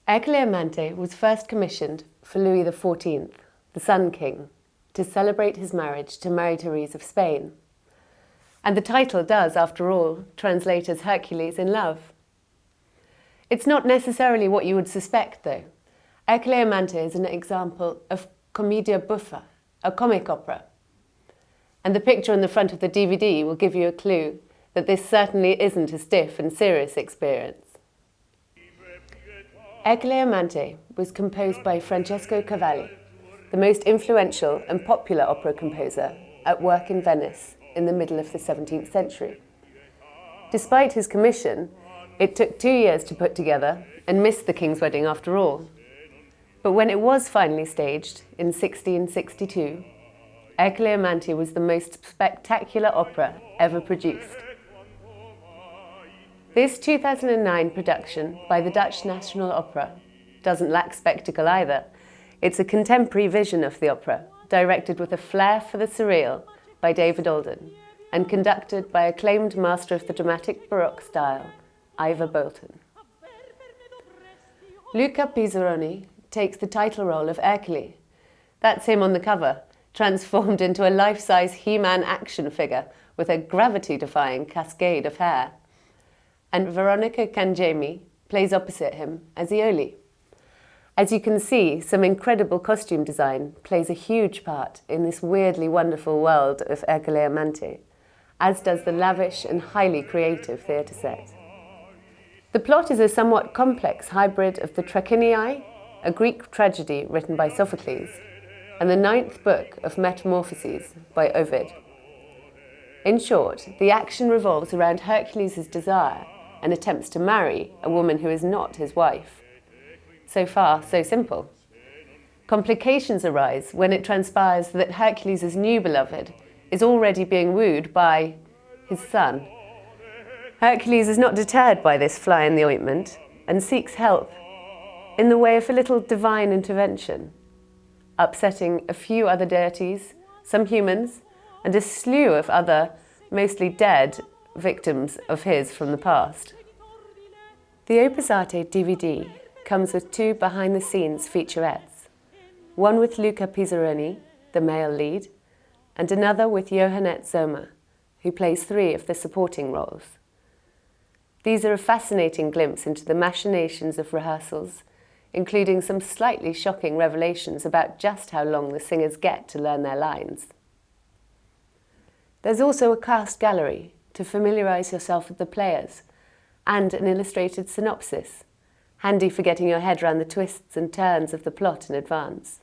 Ercole Amante was first commissioned for Louis XIV, the Sun King, to celebrate his marriage to Marie Therese of Spain. And the title does, after all, translate as Hercules in Love. It's not necessarily what you would suspect, though. Ercole Amante is an example of commedia buffa, a comic opera. And the picture on the front of the DVD will give you a clue that this certainly isn't a stiff and serious experience. Ercole Amante was composed by Francesco Cavalli, the most influential and popular opera composer at work in Venice in the middle of the 17th century. Despite his commission, it took 2 years to put together and missed the King's wedding after all. But when it was finally staged in 1662, Ercole Amante was the most spectacular opera ever produced. This 2009 production by the Dutch National Opera doesn't lack spectacle either. It's a contemporary vision of the opera, directed with a flair for the surreal by David Alden and conducted by acclaimed master of the dramatic Baroque style, Ivor Bolton. Luca Pizzaroni takes the title role of Ercole. That's him on the cover, transformed into a life-size He-Man action figure with a gravity-defying cascade of hair. And Veronica Cangemi plays opposite him as Iole. As you can see, some incredible costume design plays a huge part in this weirdly wonderful world of Ercole Amante, as does the lavish and highly creative theatre set. The plot is a somewhat complex hybrid of the Trachiniae, a Greek tragedy written by Sophocles, and the 9th book of Metamorphoses by Ovid. In short, the action revolves around Hercules' desire and attempts to marry a woman who is not his wife. So far, so simple. Complications arise when it transpires that Hercules' new beloved is already being wooed by his son. Hercules is not deterred by this fly in the ointment and seeks help in the way of a little divine intervention, upsetting a few other deities, some humans, and a slew of other, mostly dead, victims of his from the past. The Opus Arte DVD comes with 2 behind-the-scenes featurettes, one with Luca Pizzaroni, the male lead, and another with Johannette Zomer, who plays 3 of the supporting roles. These are a fascinating glimpse into the machinations of rehearsals, including some slightly shocking revelations about just how long the singers get to learn their lines. There's also a cast gallery to familiarise yourself with the players, and an illustrated synopsis, handy for getting your head around the twists and turns of the plot in advance.